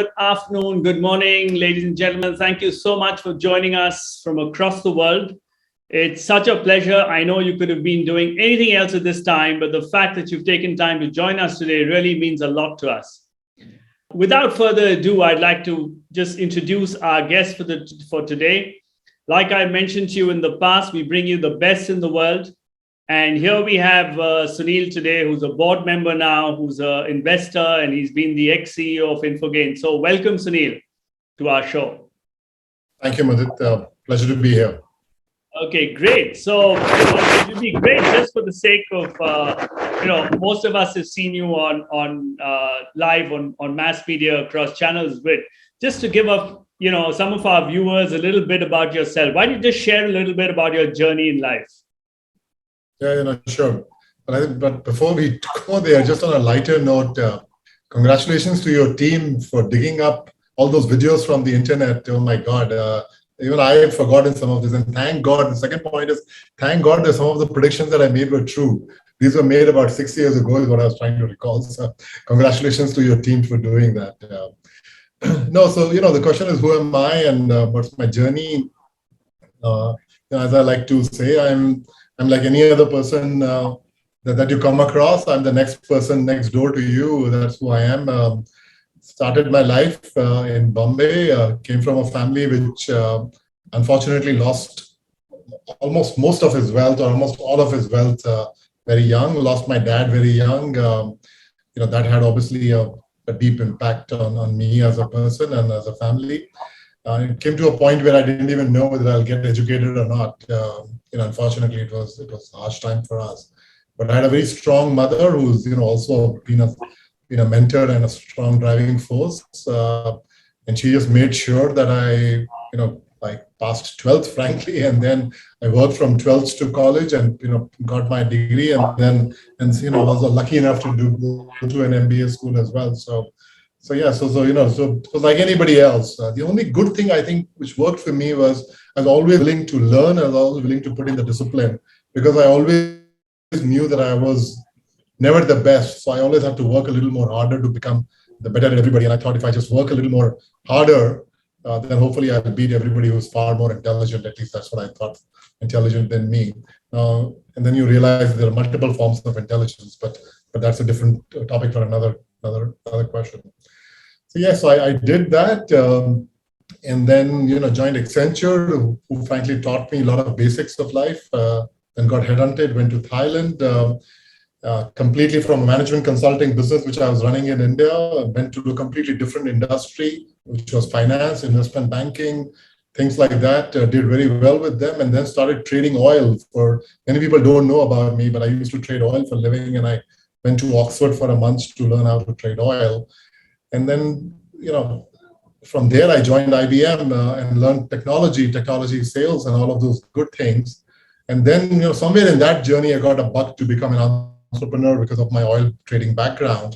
good afternoon, good morning, ladies and gentlemen. Thank you so much for joining us from across the world. It's such a pleasure. I know you could have been doing anything else at this time, but the fact that you've taken time to join us today really means a lot to us. Without further ado, I'd like to just introduce our guest for today. Like I mentioned to you in the past, we bring you the best in the world. And here we have Sunil today, who's a board member now, who's an investor, and he's been the ex-CEO of Infogain. So welcome, Sunil, to our show. Thank you, Mudit. Pleasure to be here. Okay, great. So it would be great just for the sake of, most of us have seen you on live on mass media across channels, but just to give up, some of our viewers a little bit about yourself. Why don't you just share a little bit about your journey in life? Yeah, sure. But before we go there, just on a lighter note, congratulations to your team for digging up all those videos from the internet. Oh my God. Even I had forgotten some of this. And thank God, the second point is, thank God that some of the predictions that I made were true. These were made about 6 years ago is what I was trying to recall. So congratulations to your team for doing that. The question is, who am I and what's my journey? As I like to say, I'm like any other person that you come across. I'm the next person next door to you. That's who I am. Started my life in Bombay. Came from a family which unfortunately lost almost most of his wealth, or almost all of his wealth, very young. Lost my dad very young. That had obviously a deep impact on me as a person and as a family. It came to a point where I didn't even know whether I'll get educated or not. Unfortunately, it was a harsh time for us. But I had a very strong mother who's also been a mentor and a strong driving force. And she just made sure that I passed 12th, frankly, and then I worked from 12th to college and got my degree, and then was lucky enough to go to an MBA school as well. So it was like anybody else. The only good thing I think which worked for me was I was always willing to learn. I was always willing to put in the discipline, because I always knew that I was never the best. So I always had to work a little more harder to become the better than everybody. And I thought if I just work a little more harder, then hopefully I'll beat everybody who's far more intelligent. At least that's what I thought, intelligent than me. And then you realize there are multiple forms of intelligence, but that's a different topic for another question. So yes, I did that, and then joined Accenture, who frankly taught me a lot of basics of life. Then got headhunted, went to Thailand, completely from a management consulting business which I was running in India. Went to a completely different industry, which was finance, investment banking, things like that. Did very well with them, and then started trading oil. For many people don't know about me, but I used to trade oil for a living, and I went to Oxford for a month to learn how to trade oil. And then, from there, I joined IBM and learned technology sales, and all of those good things. And then, somewhere in that journey, I got a bug to become an entrepreneur because of my oil trading background.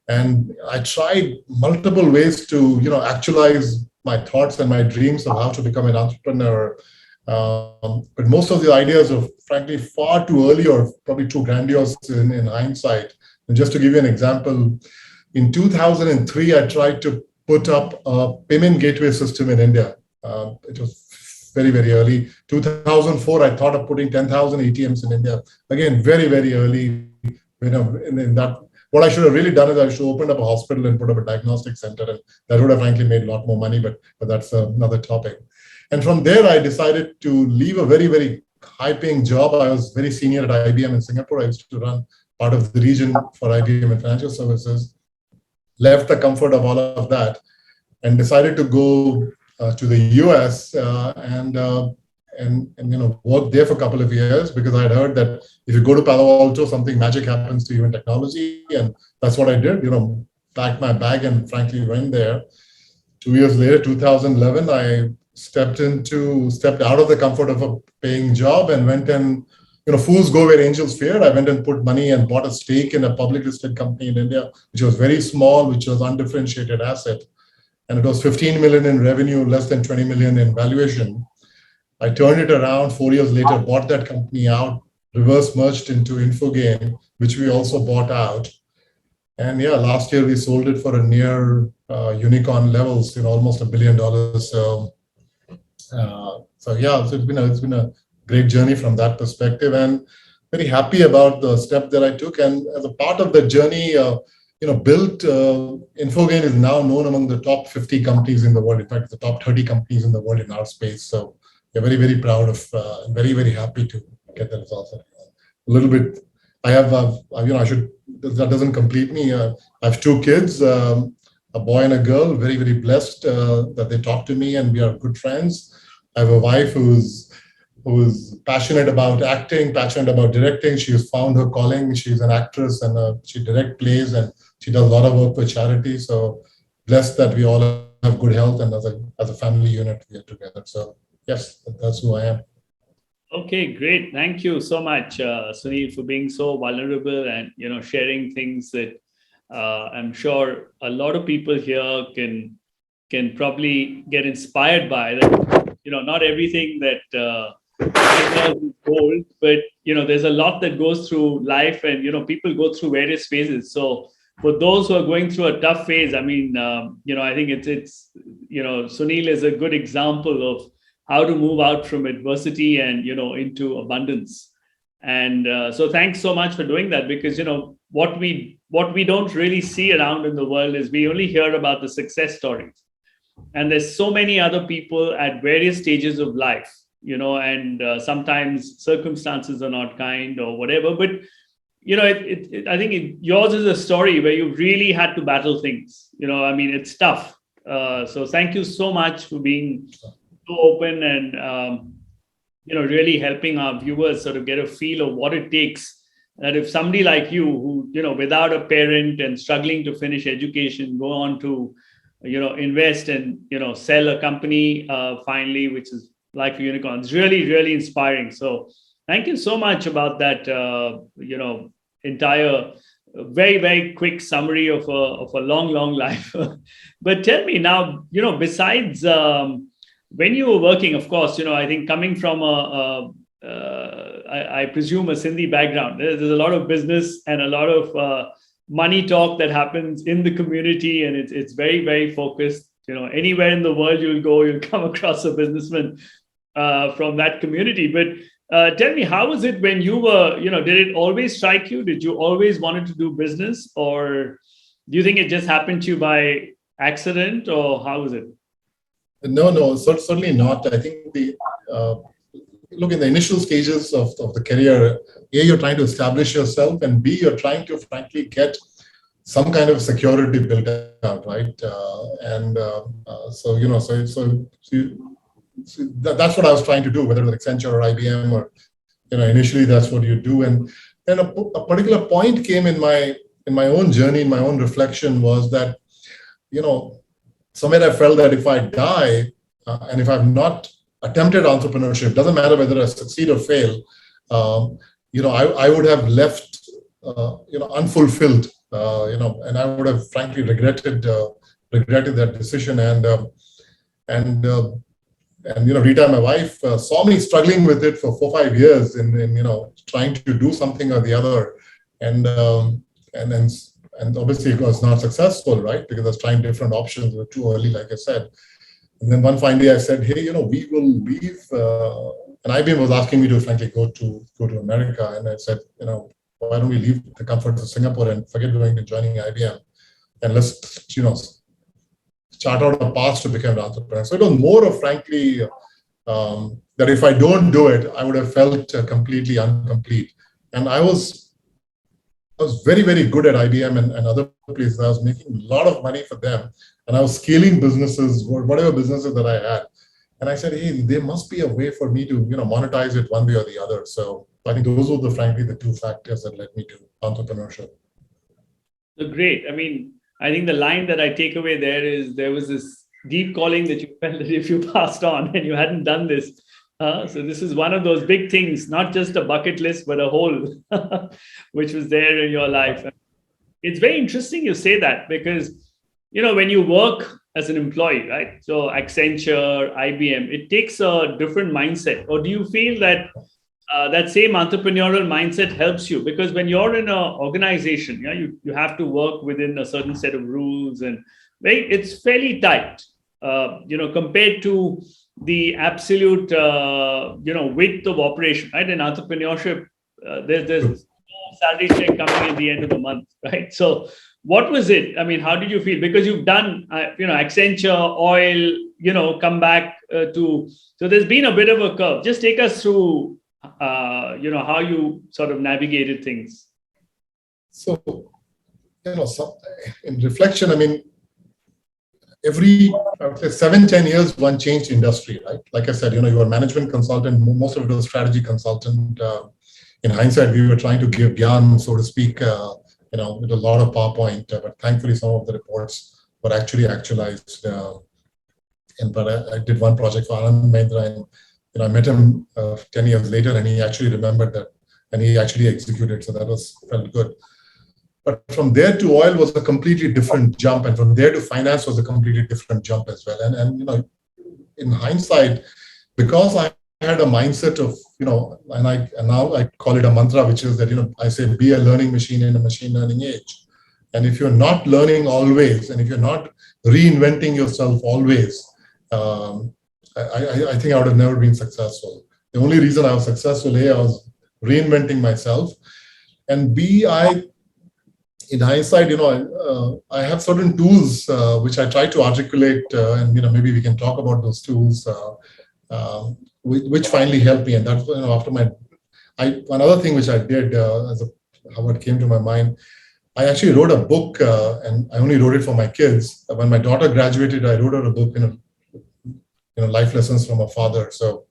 And I tried multiple ways to, actualize my thoughts and my dreams of how to become an entrepreneur. But most of the ideas are, frankly, far too early, or probably too grandiose in hindsight. And just to give you an example, in 2003, I tried to put up a payment gateway system in India. It was very, very early. 2004, I thought of putting 10,000 ATMs in India. Again, very, very early. In that, what I should have really done is I should have opened up a hospital and put up a diagnostic center, and that would have frankly made a lot more money, but that's another topic. And from there, I decided to leave a very, very high-paying job. I was very senior at IBM in Singapore. I used to run part of the region for IBM and financial services. Left the comfort of all of that and decided to go to the US and work there for a couple of years, because I had heard that if you go to Palo Alto, something magic happens to you in technology. And that's what I did, packed my bag and frankly went there. 2 years later, 2011, I stepped out of the comfort of a paying job and went and, fools go where angels fear. I went and put money and bought a stake in a public listed company in India, which was very small, which was undifferentiated asset. And it was 15 million in revenue, less than 20 million in valuation. I turned it around 4 years later, bought that company out, reverse merged into Infogain, which we also bought out. And yeah, last year we sold it for a near unicorn levels, almost $1 billion. So yeah, so it's been a great journey from that perspective, and very happy about the step that I took. And as a part of that journey, built Infogain is now known among the top 50 companies in the world. In fact, the top 30 companies in the world in our space. So we're very, very proud of, and very, very happy to get the results. A little bit, I have, I should, that doesn't complete me. I have two kids, a boy and a girl, very, very blessed that they talk to me and we are good friends. I have a wife who's passionate about acting, passionate about directing. She has found her calling. She's an actress and she direct plays and she does a lot of work for charity. So blessed that we all have good health and as a family unit we are together. So yes, that's who I am. Okay, great. Thank you so much, Sunil, for being so vulnerable and sharing things that I'm sure a lot of people here can probably get inspired by. That not everything that is gold, but there's a lot that goes through life, and people go through various phases. So for those who are going through a tough phase, I mean, I think it's Sunil is a good example of how to move out from adversity and into abundance. And so thanks so much for doing that, because what we don't really see around in the world is we only hear about the success stories, and there's so many other people at various stages of life, and sometimes circumstances are not kind or whatever, but I think yours is a story where you really had to battle things. I mean, it's tough. So thank you so much for being so open and really helping our viewers sort of get a feel of what it takes. That if somebody like you, who without a parent and struggling to finish education, go on to invest and sell a company finally, which is like a unicorn. It's really, really inspiring. So thank you so much about that. Entire very, very quick summary of a long life. But tell me now, besides when you were working, of course, I think coming from I presume a Sindhi background, there's a lot of business and a lot of money talk that happens in the community, and it's very, very focused. Anywhere in the world you'll go, you'll come across a businessman from that community. But tell me, how was it when you were, did it always strike you? Did you always wanted to do business, or do you think it just happened to you by accident, or how was it? No, certainly not. I think look, in the initial stages of the career, A, you're trying to establish yourself, and B, you're trying to frankly get some kind of security built out, right? That's what I was trying to do, whether it's Accenture or IBM or, initially that's what you do. And then a particular point came in my own journey, in my own reflection, was that, somewhere I felt that if I die and if I've not attempted entrepreneurship, doesn't matter whether I succeed or fail, I would have left, unfulfilled, and I would have frankly regretted that decision. And Rita, my wife, saw me struggling with it for 4-5 years in trying to do something or the other, and obviously it was not successful, right? Because I was trying different options. They were too early, like I said. And then one fine day I said, hey, we will leave. And IBM was asking me to frankly go to America. And I said, why don't we leave the comforts of Singapore and forget going to joining IBM, and let's, chart out a path to become an entrepreneur. So it was more of frankly that if I don't do it, I would have felt completely incomplete. And I was very, very good at IBM and other places. I was making a lot of money for them, and I was scaling businesses, whatever businesses that I had. And I said, hey, there must be a way for me to, monetize it one way or the other. So I think those were frankly the two factors that led me to entrepreneurship. Great. I mean, I think the line that I take away there is there was this deep calling that you felt that if you passed on and you hadn't done this. So this is one of those big things, not just a bucket list, but a whole, which was there in your life. It's very interesting you say that, because, when you work as an employee, right? So Accenture, IBM, it takes a different mindset. Or do you feel that that same entrepreneurial mindset helps you, because when you're in an organization, you have to work within a certain set of rules, and it's fairly tight, compared to the absolute, width of operation, right? In entrepreneurship, there's no salary check coming at the end of the month, right? So what was it? I mean, how did you feel? Because you've done, Accenture, oil, come back so there's been a bit of a curve. Just take us through, how you sort of navigated things. So, in reflection, I mean, every, I would say 7-10 years, one changed industry, right? Like I said, you were a management consultant, most of it was strategy consultant. In hindsight, we were trying to give gyan, so to speak, with a lot of PowerPoint, but thankfully some of the reports were actually actualized. But I did one project for Anand Mahindra, and I met him 10 years later, and he actually remembered that, and he actually executed. So that felt good. But from there to oil was a completely different jump, and from there to finance was a completely different jump as well. And in hindsight, because I had a mindset of, and now I call it a mantra, which is that, I say, be a learning machine in a machine learning age. And if you're not learning always, and if you're not reinventing yourself always, I think I would have never been successful. The only reason I was successful, A, I was reinventing myself, and B, in hindsight, I have certain tools which I try to articulate, and maybe we can talk about those tools, which finally helped me. And that's after another thing which I did, how it came to my mind. I actually wrote a book, and I only wrote it for my kids. When my daughter graduated, I wrote her a book, life lessons from a father. So,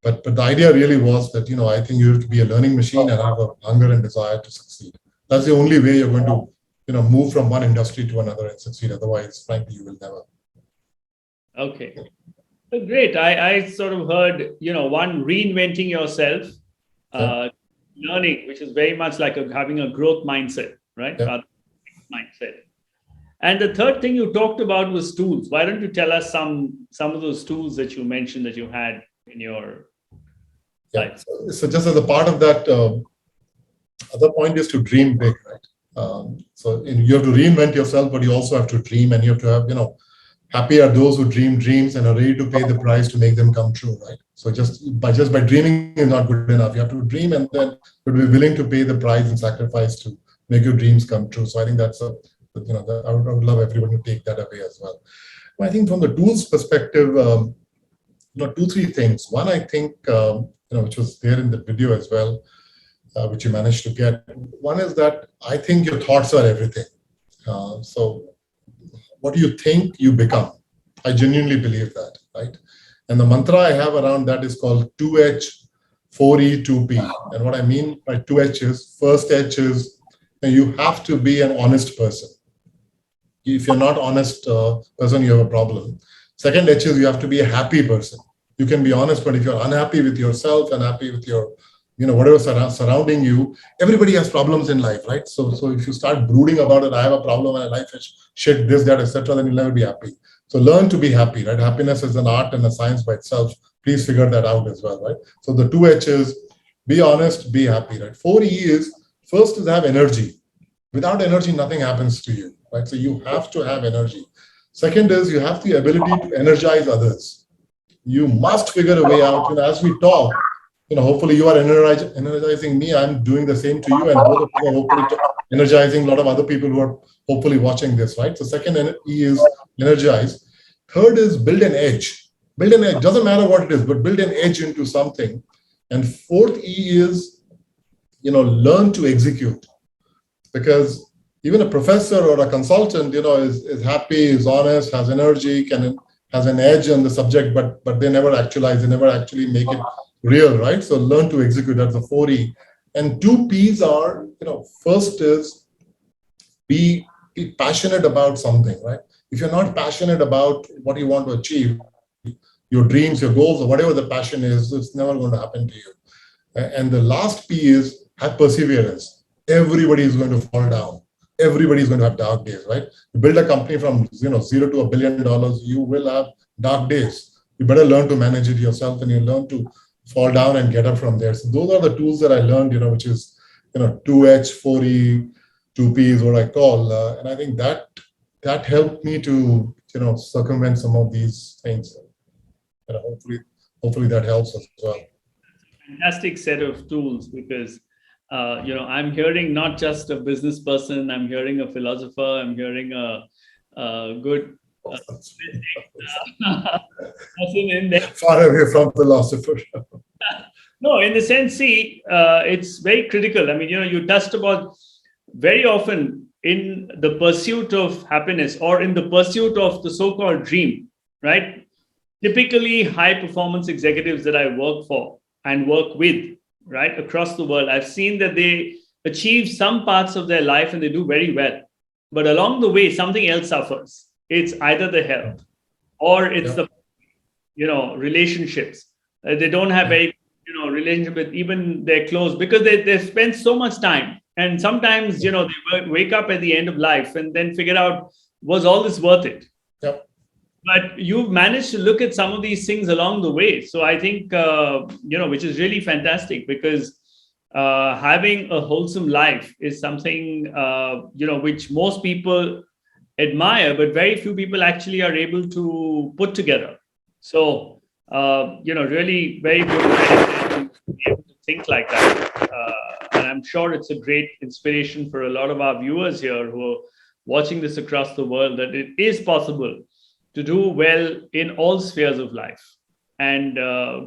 but the idea really was that I think you have to be a learning machine and have a hunger and desire to succeed. That's the only way you're going to, move from one industry to another and succeed. Otherwise, frankly, you will never. Okay. Great. I sort of heard, one, reinventing yourself, learning, which is very much like having a growth mindset, right? Yeah. Mindset. And the third thing you talked about was tools. Why don't you tell us some of those tools that you mentioned that you had in your life? So just as a part of that, other point is to dream big, right? So you have to reinvent yourself, but you also have to dream, and you have to have, happy are those who dream dreams and are ready to pay the price to make them come true, right? So just by dreaming is not good enough. You have to dream, and then you have to be willing to pay the price and sacrifice to make your dreams come true. So I think that's I would love everyone to take that away as well. I think from the tools perspective, 2-3 things. One, I think, which was there in the video as well, which you managed to get. One is that I think your thoughts are everything. So what do you think, you become. I genuinely believe that, right? And the mantra I have around that is called 2H, 4E, 2P. And what I mean by 2H is, first H is you have to be an honest person. If you're not honest person, you have a problem. Second H is you have to be a happy person. You can be honest, but if you're unhappy with yourself and happy with your, whatever surrounding you, everybody has problems in life, right? So if you start brooding about it, I have a problem and life is shit, this, that, etc., then you'll never be happy. So learn to be happy, right? Happiness is an art and a science by itself. Please figure that out as well, right? So the 2H is be honest, be happy, right? 4E is, first is have energy. Without energy, nothing happens to you, right? So you have to have energy. Second is you have the ability to energize others. You must figure a way out. As we talk, hopefully you are energizing me. I'm doing the same to you, and both of you are hopefully energizing a lot of other people who are hopefully watching this, right? So second E is energize. Third is build an edge. Build an edge. Doesn't matter what it is, but build an edge into something. And fourth E is, learn to execute. Because even a professor or a consultant, is happy, is honest, has energy, has an edge on the subject, but they never actualize, they never actually make it real, right? So learn to execute. That's the 4E. And 2 P's are, first is be passionate about something, right? If you're not passionate about what you want to achieve, your dreams, your goals, or whatever the passion is, it's never going to happen to you. And the last P is have perseverance. Everybody is going to fall down. Everybody is going to have dark days, right? You build a company from 0 to $1 billion, you will have dark days. You better learn to manage it yourself, and you learn to fall down and get up from there. So those are the tools that I learned, which is, 2H, 4E, 2P is what I call. And I think that helped me to, circumvent some of these things. Hopefully that helps as well. Fantastic set of tools, because I'm hearing not just a business person, I'm hearing a philosopher, I'm hearing a good person in there. Far away from philosopher. No, in the sense, see, it's very critical. I mean, you touched about very often in the pursuit of happiness or in the pursuit of the so-called dream, right? Typically, high performance executives that I work for and work with, right, across the world, I've seen that they achieve some parts of their life and they do very well. But along the way, something else suffers. It's either the health or it's the, relationships. They don't have very, relationship with even their close, because they spend so much time. And sometimes, they wake up at the end of life and then figure out, was all this worth it? Yep. But you've managed to look at some of these things along the way. So I think, which is really fantastic, because having a wholesome life is something, which most people admire, but very few people actually are able to put together. So, really very good to be able to think like that. And I'm sure it's a great inspiration for a lot of our viewers here who are watching this across the world, that it is possible to do well in all spheres of life. And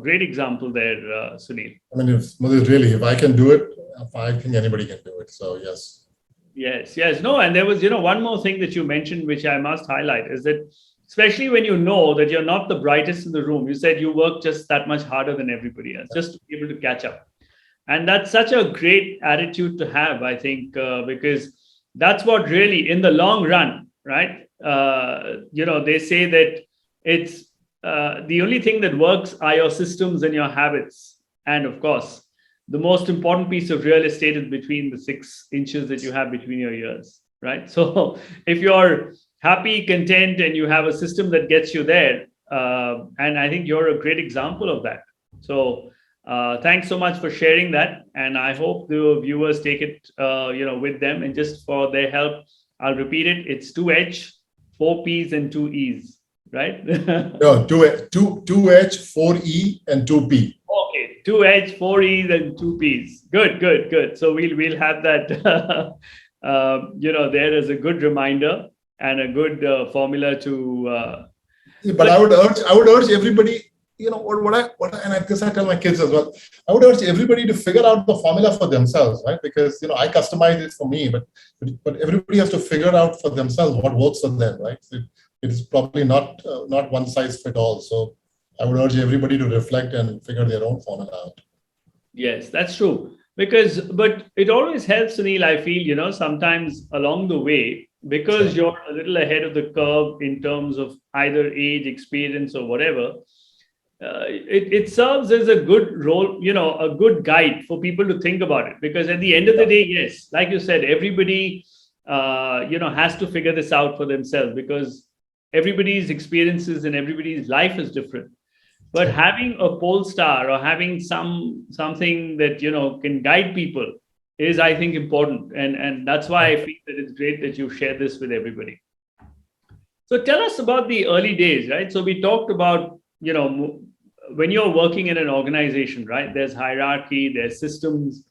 great example there, Sunil. I mean, if I can do it, I think anybody can do it. So, yes. Yes. No, and there was, one more thing that you mentioned, which I must highlight, is that especially when you know that you're not the brightest in the room, you said you work just that much harder than everybody else, just to be able to catch up. And that's such a great attitude to have, I think, because that's what really, in the long run, right? They say that it's the only thing that works are your systems and your habits. And of course, the most important piece of real estate is between the 6 inches that you have between your ears, right? So if you're happy, content, and you have a system that gets you there, and I think you're a great example of that. So thanks so much for sharing that. And I hope the viewers take it, with them. And just for their help, I'll repeat it. It's 2H, 4 P's, and 2 E's, right? No, 2H, 4E, and 2P. Okay, 2H, 4 E's, and 2 P's. Good. So we'll have that, there as a good reminder and a good formula to. But I would urge everybody. And I guess I tell my kids as well, I would urge everybody to figure out the formula for themselves, right? Because, I customize it for me, but everybody has to figure out for themselves what works for them, right? It's probably not one size fit all. So I would urge everybody to reflect and figure their own formula out. Yes, that's true. But it always helps, Sunil, I feel, sometimes along the way, because you're a little ahead of the curve in terms of either age, experience, or whatever. It serves as a good role, a good guide for people to think about it. Because at the end of the day, yes, like you said, everybody, has to figure this out for themselves, because everybody's experiences and everybody's life is different. But having a pole star or having something that, can guide people is, I think, important. And that's why I feel that it's great that you share this with everybody. So tell us about the early days, right? So we talked about, when you're working in an organization, right, there's hierarchy, there's systems,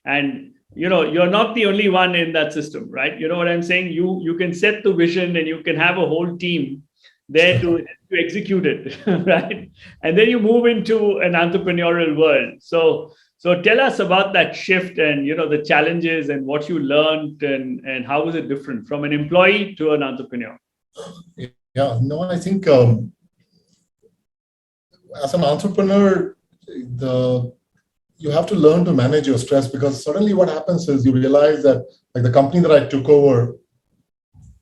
and, you're not the only one in that system, right? You know what I'm saying? You can set the vision and you can have a whole team there to execute it, right? And then you move into an entrepreneurial world. So tell us about that shift and, the challenges and what you learned and how was it different from an employee to an entrepreneur? Yeah, no, I think as an entrepreneur, you have to learn to manage your stress, because suddenly what happens is you realize that, like, the company that I took over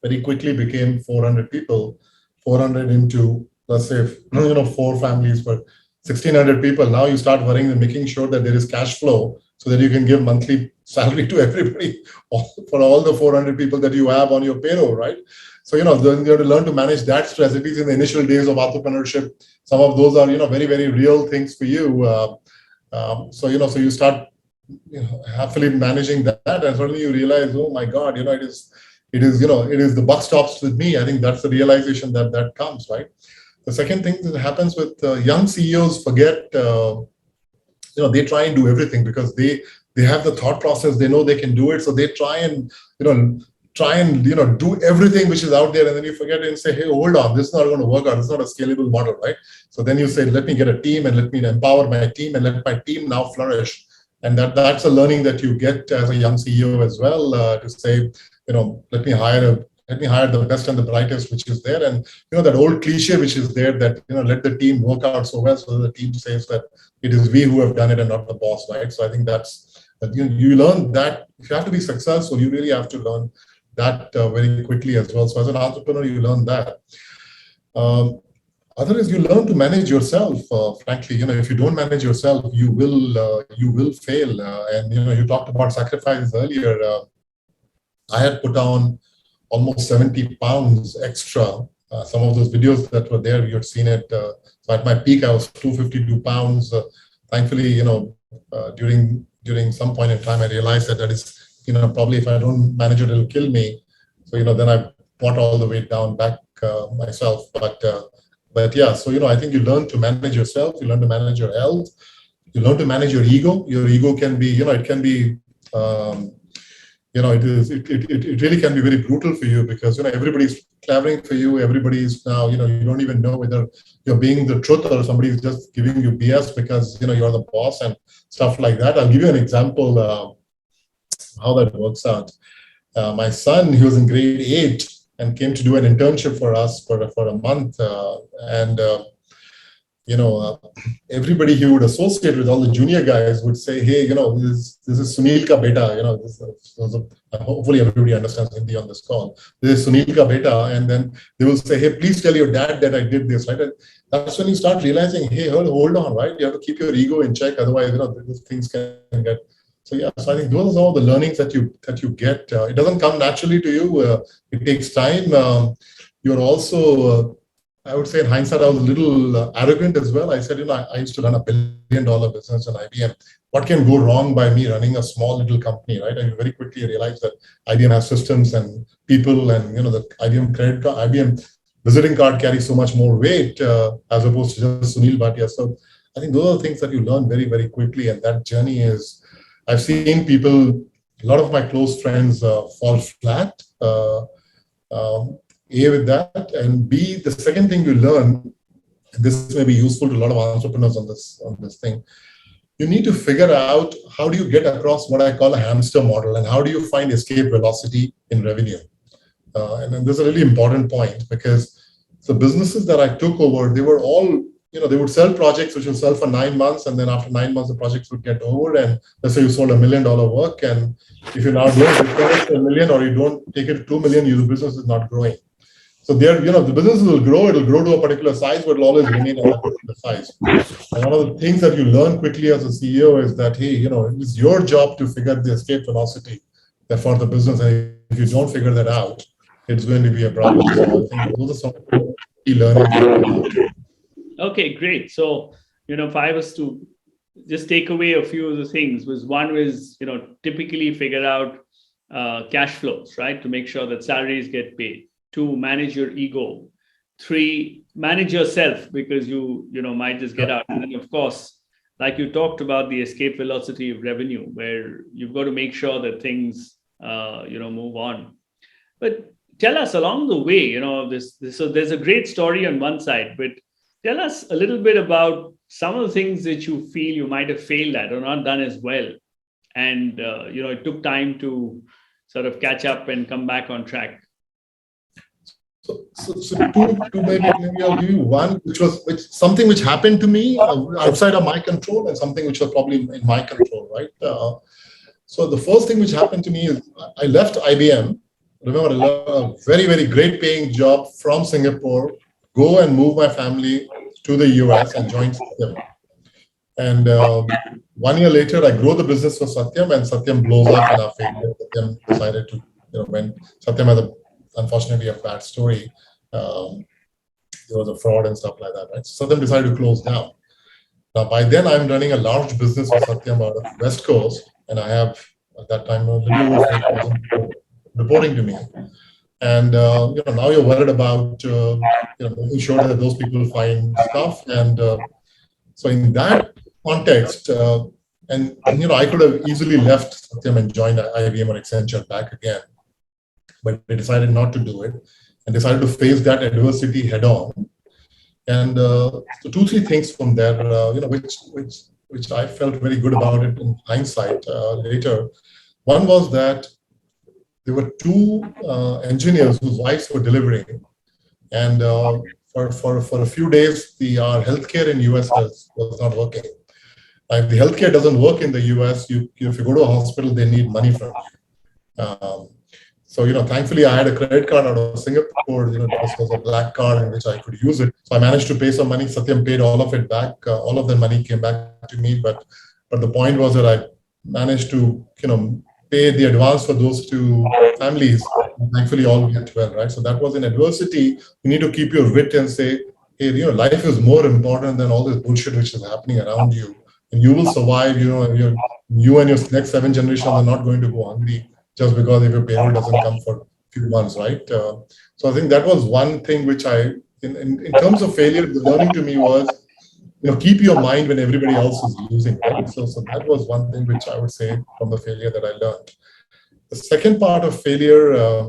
very quickly became 400 people, 400 into, let's say, 4 families for 1,600 people. Now you start worrying and making sure that there is cash flow so that you can give monthly salary to everybody for all the 400 people that you have on your payroll, right? So, then you have to learn to manage that stress, at least in the initial days of entrepreneurship. Some of those are, very, very real things for you. So you start happily managing that, and suddenly you realize, oh my God, it is the buck stops with me. I think that's the realization that comes, right? The second thing that happens with young CEOs forget, they try and do everything because they have the thought process, they know they can do it, so they try and do everything which is out there, and then you forget and say, hey, hold on, this is not going to work out, it's not a scalable model, right? So then you say, let me get a team and let me empower my team and let my team now flourish. And that's a learning that you get as a young CEO as well, to say, let me hire the best and the brightest which is there. And that old cliche which is there, that let the team work out so well, so the team says that it is we who have done it and not the boss, right? So I think you learn that if you have to be successful, you really have to learn that very quickly as well. So as an entrepreneur, you learn that. Other is you learn to manage yourself. Frankly, if you don't manage yourself, you will fail. And you talked about sacrifices earlier. I had put on almost 70 pounds extra. Some of those videos that were there, you had seen it. So at my peak, I was 252 pounds. Thankfully, during some point in time, I realized that is, probably if I don't manage it, it'll kill me. So, then I brought all the way down back myself. But yeah, so, I think you learn to manage yourself, you learn to manage your health, you learn to manage your ego. Your ego can be, it can be, it really can be very brutal for you because, everybody's clamoring for you. Everybody's now, you don't even know whether you're being the truth or somebody's just giving you BS because, you're the boss and stuff like that. I'll give you an example how that works out. My son, he was in grade 8 and came to do an internship for us for a month. Everybody he would associate with, all the junior guys would say, hey, this is Sunil ka beta, hopefully everybody understands Hindi on this call. This is Sunil ka beta. And then they will say, hey, please tell your dad that I did this, right? And that's when you start realizing, hey, hold on, right? You have to keep your ego in check. Otherwise, these things can get. So yeah, so I think those are all the learnings that you get. It doesn't come naturally to you. It takes time. You're also, I would say in hindsight, I was a little arrogant as well. I said, I used to run $1 billion business in IBM. What can go wrong by me running a small little company, right? And you very quickly realize that IBM has systems and people, and the IBM credit card, IBM visiting card carries so much more weight as opposed to just Sunil Bhatia. So I think those are things that you learn very, very quickly, and that journey is. I've seen people, a lot of my close friends fall flat. A, with that, and B, the second thing you learn, and this may be useful to a lot of entrepreneurs on this thing, you need to figure out how do you get across what I call a hamster model, and how do you find escape velocity in revenue. And then this is a really important point, because the businesses that I took over, they were all, they would sell projects which will sell for 9 months, and then after 9 months, the projects would get over. And let's say you sold $1 million work, and if you now don't return it to $1 million, or you don't take it to $2 million, your business is not growing. So there, the business will grow. It'll grow to a particular size, but it'll always remain at that particular size. And one of the things that you learn quickly as a CEO is that, hey, it's your job to figure the escape velocity for the business. And if you don't figure that out, it's going to be a problem. So I think those are some key learnings. Okay, great. So, if I was to just take away a few of the things, one was, typically figure out cash flows, right? To make sure that salaries get paid. 2, manage your ego. 3, manage yourself, because you might just get out. And then, of course, like you talked about, the escape velocity of revenue, where you've got to make sure that things, move on. But tell us along the way, this. So there's a great story on one side, but tell us a little bit about some of the things that you feel you might have failed at or not done as well. And, it took time to sort of catch up and come back on track. So two maybe I'll give you one, which something which happened to me outside of my control, and something which was probably in my control, right? So the first thing which happened to me is I left IBM. Remember, a very, very great paying job from Singapore, go and move my family to the US and join Satyam. And 1 year later, I grow the business for Satyam, and Satyam blows up in our favor. Satyam decided to, when Satyam has unfortunately a bad story. There was a fraud and stuff like that, right? So Satyam decided to close down. Now, by then, I'm running a large business for Satyam out of West Coast, and I have at that time a little over 4,000 people reporting to me. And now you're worried about making sure that those people find stuff. And so in that context, and I could have easily left Satyam and joined IBM or Accenture back again, but they decided not to do it and decided to face that adversity head on. And so two, three things from there, which I felt very good about it in hindsight later. One was that there were two engineers whose wives were delivering, and for a few days, our healthcare in US was not working. If the healthcare doesn't work in the US, if you go to a hospital, they need money from you. So, thankfully, I had a credit card out of Singapore. This was a black card in which I could use it. So I managed to pay some money. Satyam paid all of it back. All of the money came back to me. But the point was that I managed to, pay the advance for those two families. Thankfully, all went well, right? So that was in adversity. You need to keep your wit and say, hey, life is more important than all this bullshit which is happening around you. And you will survive. You and your next 7 generations are not going to go hungry just because if your payroll doesn't come for a few months, right? So I think that was one thing which in terms of failure, the learning to me was, keep your mind when everybody else is losing, right? So that was one thing which I would say from the failure that I learned. The second part of failure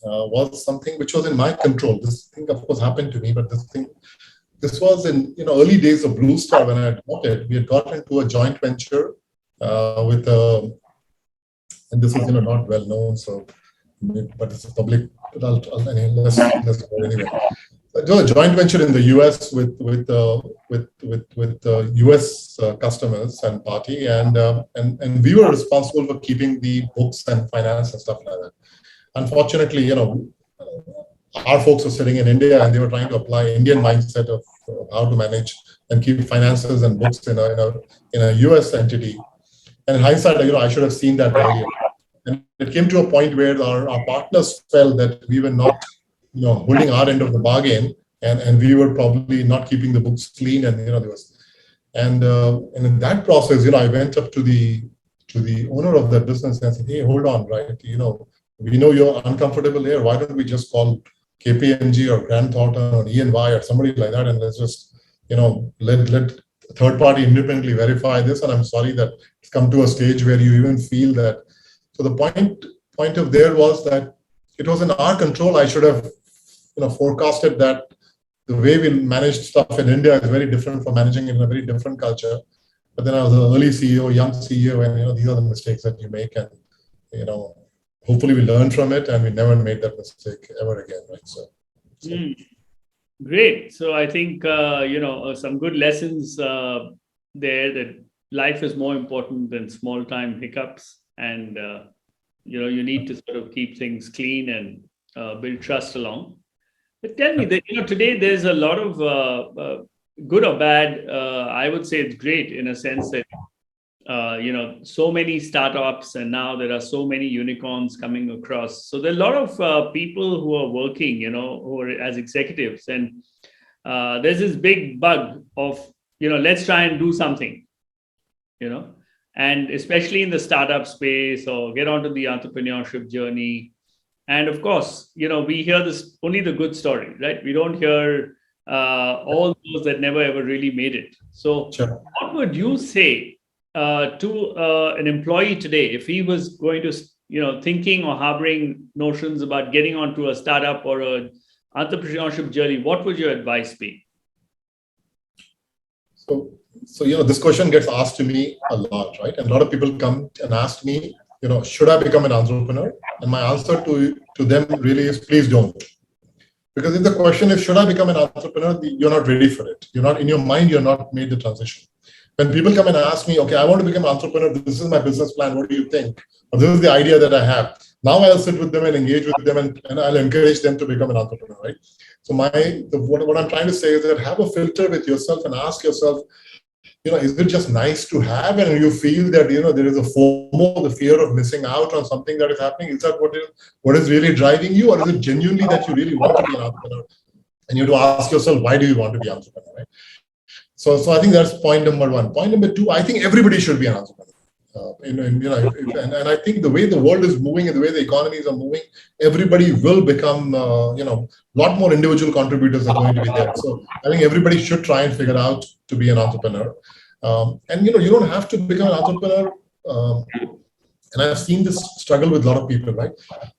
was something which was in my control. This thing, of course, happened to me, but this was in early days of Blue Star when I had got it. We had got into a joint venture with and this is not well known, so but it's a public. Let's go anyway. It was a joint venture in the US with US customers and party, and we were responsible for keeping the books and finance and stuff like that. Unfortunately, our folks were sitting in India and they were trying to apply Indian mindset of how to manage and keep finances and books in a US entity. And in hindsight, I should have seen that earlier. And it came to a point where our partners felt that we were not, holding our end of the bargain, and we were probably not keeping the books clean, and there was, and in that process, I went up to the owner of that business and said, hey, hold on, right? We know you're uncomfortable here. Why don't we just call KPMG or Grant Thornton or E&Y or somebody like that, and let's just, let third party independently verify this. And I'm sorry that it's come to a stage where you even feel that. So the point of there was that it was in our control. I should have, forecasted that the way we managed stuff in India is very different from managing it in a very different culture. But then I was an early CEO, young CEO, and these are the mistakes that you make, and hopefully we learn from it and we never made that mistake ever again, right? So. Great. So I think some good lessons there, that life is more important than small time hiccups, and you need to sort of keep things clean and build trust along. But tell me that today there's a lot of good or bad. I would say it's great in a sense that so many startups, and now there are so many unicorns coming across. So there are a lot of people who are working, who are as executives, and there's this big bug of let's try and do something, and especially in the startup space, or get onto the entrepreneurship journey. And of course, we hear this only the good story, right? We don't hear all those that never ever really made it. So Sure. What would you say to an employee today if he was going to, thinking or harboring notions about getting onto a startup or an entrepreneurship journey? What would your advice be? So this question gets asked to me a lot, right? And a lot of people come and ask me, should I become an entrepreneur? And my answer to them really is, please don't. Because if the question is, should I become an entrepreneur? You're not ready for it. You're not, in your mind, you're not made the transition. When people come and ask me, okay, I want to become an entrepreneur, this is my business plan, what do you think? Or this is the idea that I have. Now I'll sit with them and engage with them, and I'll encourage them to become an entrepreneur, right? So what I'm trying to say is that have a filter with yourself and ask yourself, is it just nice to have, and you feel that, there is a FOMO, the fear of missing out on something that is happening? Is that what is really driving you, or is it genuinely that you really want to be an entrepreneur? And you have to ask yourself, why do you want to be an entrepreneur, right? So I think that's point number one. Point number two, I think everybody should be an entrepreneur. And I think the way the world is moving and the way the economies are moving, everybody will become, a lot more individual contributors are going to be there. So I think everybody should try and figure out to be an entrepreneur. And you don't have to become an entrepreneur. And I've seen this struggle with a lot of people, right?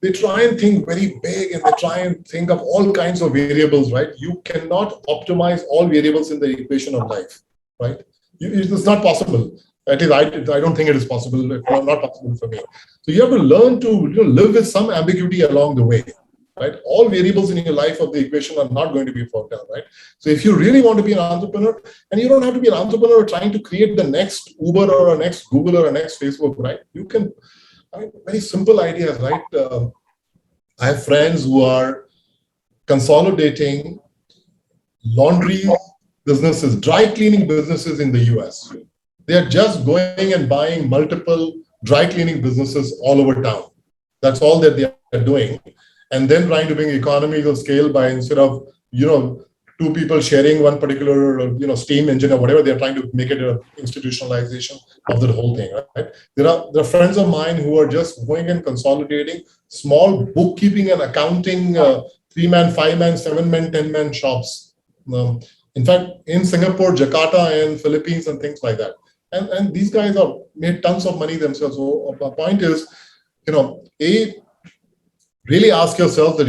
They try and think very big and they try and think of all kinds of variables, right? You cannot optimize all variables in the equation of life, right? It's not possible. At least I don't think it is possible. It's not possible for me. So you have to learn to live with some ambiguity along the way, right? All variables in your life of the equation are not going to be worked out, right? So if you really want to be an entrepreneur, and you don't have to be an entrepreneur trying to create the next Uber or a next Google or a next Facebook, right? You can, very simple ideas, right? I have friends who are consolidating laundry businesses, dry cleaning businesses in the US. They are just going and buying multiple dry cleaning businesses all over town. That's all that they are doing. And then trying to bring economies of scale by, instead of, two people sharing one particular, steam engine or whatever, they're trying to make it an institutionalization of the whole thing, right? There are friends of mine who are just going and consolidating small bookkeeping and accounting, 3-man, 5-man, 7-man, 10-man shops. In fact, in Singapore, Jakarta, and Philippines, and things like that. And these guys have made tons of money themselves. So the point is, really ask yourself that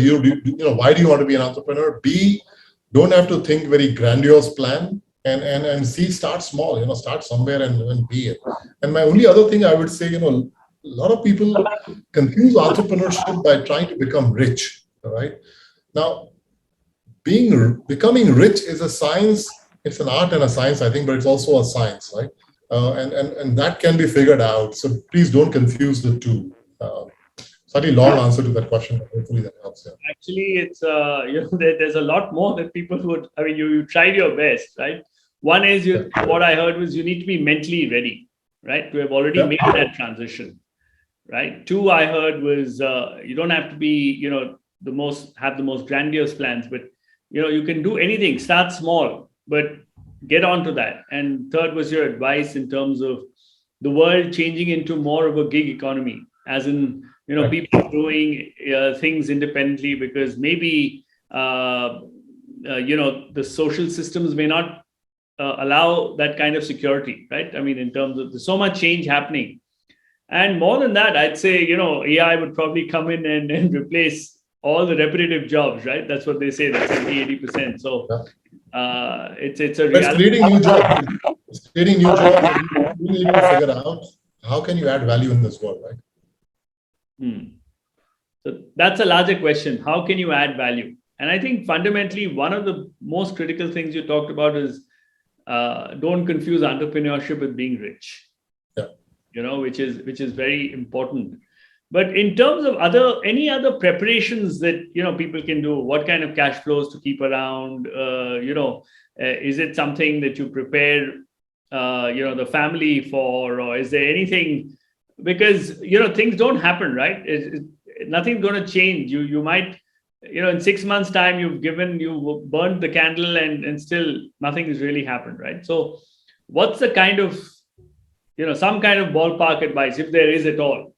why do you want to be an entrepreneur? B, don't have to think very grandiose plan, and C, start small. Start somewhere and be it. And my only other thing I would say, a lot of people confuse entrepreneurship by trying to become rich. All right. Now, becoming rich is a science. It's an art and a science, I think, but it's also a science, right? And that can be figured out. So please don't confuse the two. Slightly long answer to that question, but hopefully that helps. Yeah. Actually, it's there's a lot more that people would. I mean, you tried your best, right? One is what I heard was you need to be mentally ready, right? To have already made that transition, right? Two, I heard was you don't have to be have the most grandiose plans, but you can do anything. Start small, but get onto that. And third was your advice in terms of the world changing into more of a gig economy, as in people doing things independently, because maybe the social systems may not allow that kind of security, right? I mean, in terms of there's so much change happening. And more than that, I'd say AI would probably come in and replace all the repetitive jobs, right? That's what they say, that's 70-80%. So it's a reality. It's creating new jobs. It's creating new jobs. You need to figure out how can you add value in this world, right? So that's a larger question. How can you add value? And I think fundamentally, one of the most critical things you talked about is don't confuse entrepreneurship with being rich. Yeah. Which is very important. But in terms of any other preparations that people can do, what kind of cash flows to keep around? Is it something that you prepare the family for, or is there anything? Because things don't happen, right? Nothing's going to change. You might in 6 months' time you burned the candle and still nothing has really happened, right? So what's the kind of some kind of ballpark advice, if there is at all?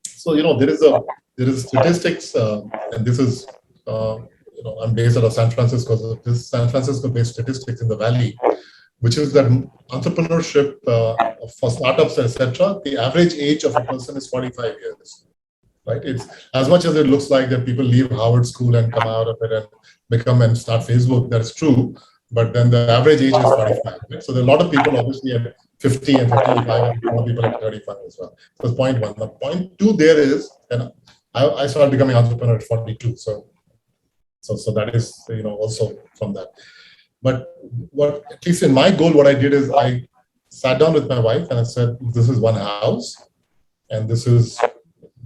So there is statistics, and this is I'm based out of San Francisco. So this is San Francisco-based statistics in the Valley, which is that entrepreneurship for startups, etc., the average age of a person is 45 years. Right? It's as much as it looks like that people leave Harvard School and come out of it and start Facebook. That's true, but then the average age is 45. Right? So there are a lot of people obviously at 50 and 55, and a lot of people at 35 as well. So that's point one. The point two there is, and I started becoming an entrepreneur at 42. So that is also from that. But at least in my goal, what I did is I sat down with my wife and I said, this is one house, and this is,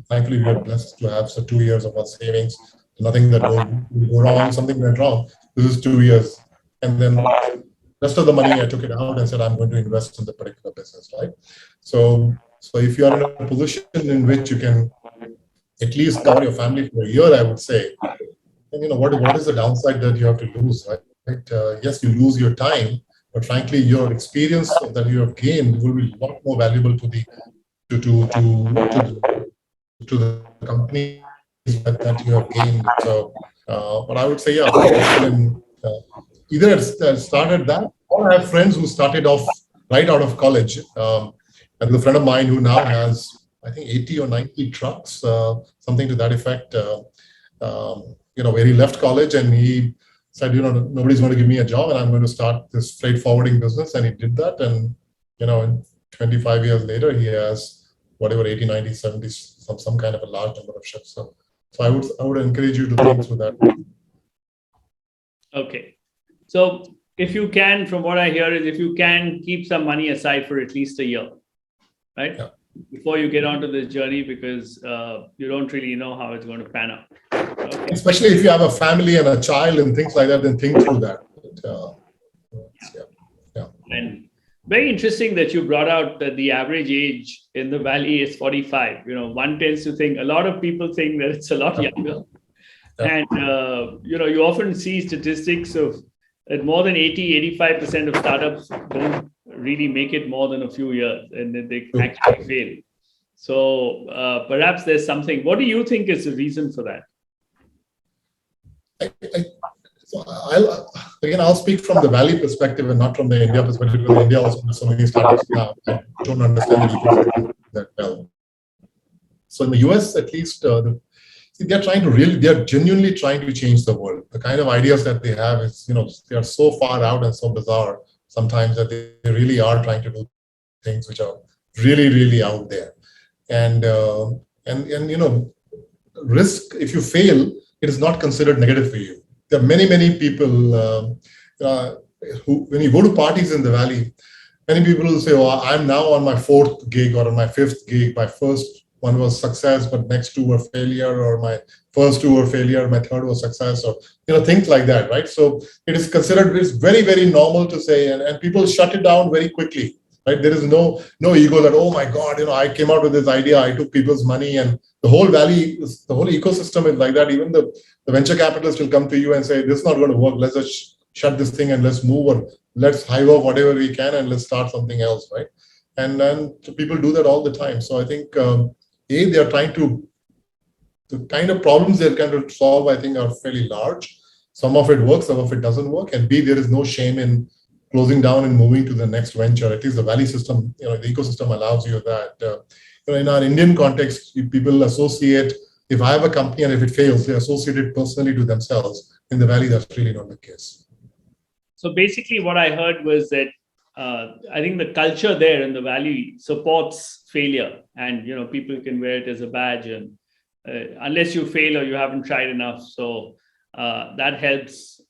thankfully, we are blessed to have 2 years of our savings. Nothing that will go wrong. Something went wrong. This is 2 years. And then the rest of the money, I took it out and said, I'm going to invest in the particular business, right? So if you are in a position in which you can at least cover your family for a year, I would say, then what is the downside that you have to lose, right? Yes, you lose your time, But frankly, your experience that you have gained will be a lot more valuable to the to the companies that you have gained. So, but I would say, yeah, people in either started that, or I have friends who started off right out of college. And there's a friend of mine who now has, I think, 80 or 90 trucks, something to that effect. Where he left college and he said, nobody's going to give me a job, and I'm going to start this freight forwarding business. And he did that. And, in 25 years later, he has whatever, 80, 90, 70, some kind of a large number of ships. So I would encourage you to think through that. Okay. So if you can, from what I hear is, if you can keep some money aside for at least a year, right? Yeah. Before you get onto this journey, because you don't really know how it's going to pan out. Okay. Especially if you have a family and a child and things like that, then think through that. And very interesting that you brought out that the average age in the Valley is 45. One tends to think, a lot of people think that it's a lot younger. And, you often see statistics of that more than 85% of startups don't really make it more than a few years, and then they actually fail. So perhaps there's something. What do you think is the reason for that? I'll speak from the Valley perspective and not from the India perspective, because India also has so many startups now. I don't understand the ecosystem that well. So in the US, at least, they're genuinely trying to change the world. The kind of ideas that they have is, they are so far out and so bizarre sometimes that they really are trying to do things which are really, really out there. And risk, if you fail, it is not considered negative for you. There are many, many people who, when you go to parties in the Valley, many people will say, "Oh, I'm now on my fourth gig or on my fifth gig. My first one was success, but next two were failure, or my first two were failure, my third was success," or things like that, right? So it's very, very normal to say, and people shut it down very quickly, right? There is no ego that, oh my God, I came out with this idea, I took people's money, and the whole Valley, the whole ecosystem is like that. Even the venture capitalists will come to you and say, "This is not going to work. Let's just shut this thing and let's move, or let's hive off whatever we can and let's start something else," right? And then people do that all the time. So I think they are trying to, the kind of problems they're trying to solve, I think, are fairly large. Some of it works, some of it doesn't work. And B, there is no shame in closing down and moving to the next venture. At least the Valley system, the ecosystem allows you that. In our Indian context, people associate, if I have a company and if it fails, they associate it personally to themselves. In the Valley, that's really not the case. So basically what I heard was that I think the culture there in the Valley supports failure, and people can wear it as a badge, and unless you fail or you haven't tried enough, so that helps.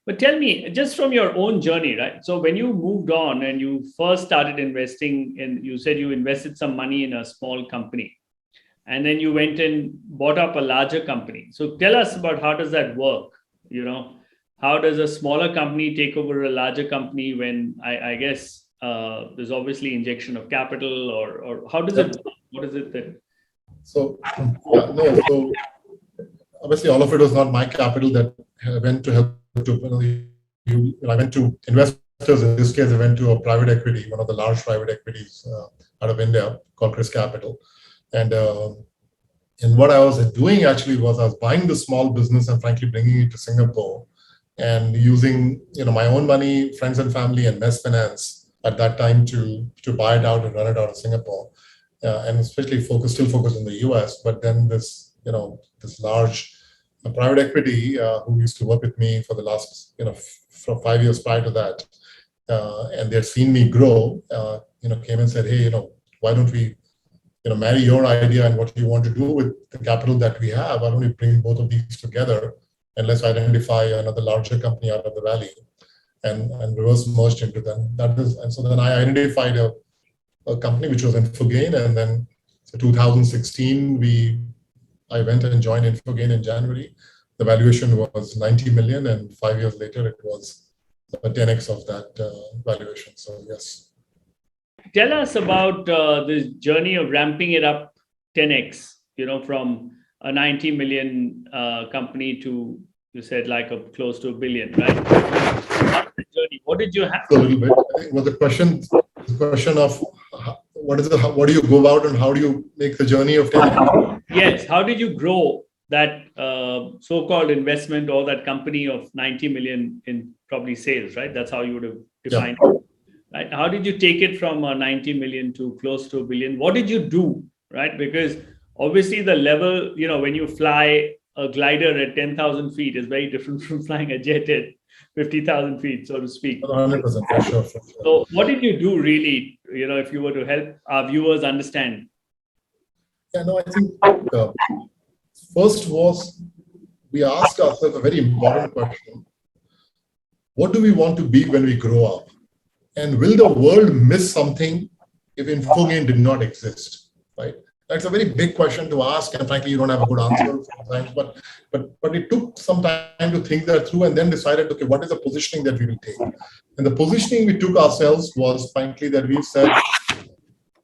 But tell me, just from your own journey, right? So when you moved on and you first started investing in, you said you invested some money in a small company, and then you went and bought up a larger company. So tell us about, how does that work? How does a smaller company take over a larger company when I guess there's obviously injection of capital, or how does it work? What is it that? So obviously all of it was not my capital that went to help to, I went to investors. In this case, I went to a private equity, one of the large private equities out of India called Chris Capital. And what I was doing actually was I was buying the small business and frankly bringing it to Singapore and using my own money, friends and family, and Mess Finance at that time to buy it out and run it out of Singapore, and especially still focused in the US. But then this large private equity who used to work with me for the last for 5 years prior to that, and they'd seen me grow, came and said, "Hey, why don't we marry your idea and what you want to do with the capital that we have? Why don't we bring both of these together and let's identify another larger company out of the Valley and reverse merged into them." And so then I identified a company which was Infogain, and then so 2016 I went and joined Infogain in January. The valuation was 90 million, and 5 years later it was a 10x of that valuation. So yes. Tell us about this journey of ramping it up 10x, from a 90 million company to, you said, like close to $1 billion, right? What did you have? A little bit. I think was the question of what do you go about and how do you make the journey of 10? Yes. How did you grow that so-called investment or that company of 90 million in probably sales, right? That's how you would have defined it. Right? How did you take it from 90 million to close to a billion? What did you do, right? Because obviously the level, when you fly a glider at 10,000 feet is very different from flying a jet at 50,000 feet, so to speak. 100%, for sure. So what did you do really, if you were to help our viewers understand? Yeah, no, I think first was we asked ourselves a very important question. What do we want to be when we grow up? And will the world miss something if Infogain did not exist, right? That's a very big question to ask, and frankly, you don't have a good answer sometimes. But it took some time to think that through, and then decided, okay, what is the positioning that we will take? And the positioning we took ourselves was, frankly, that we said,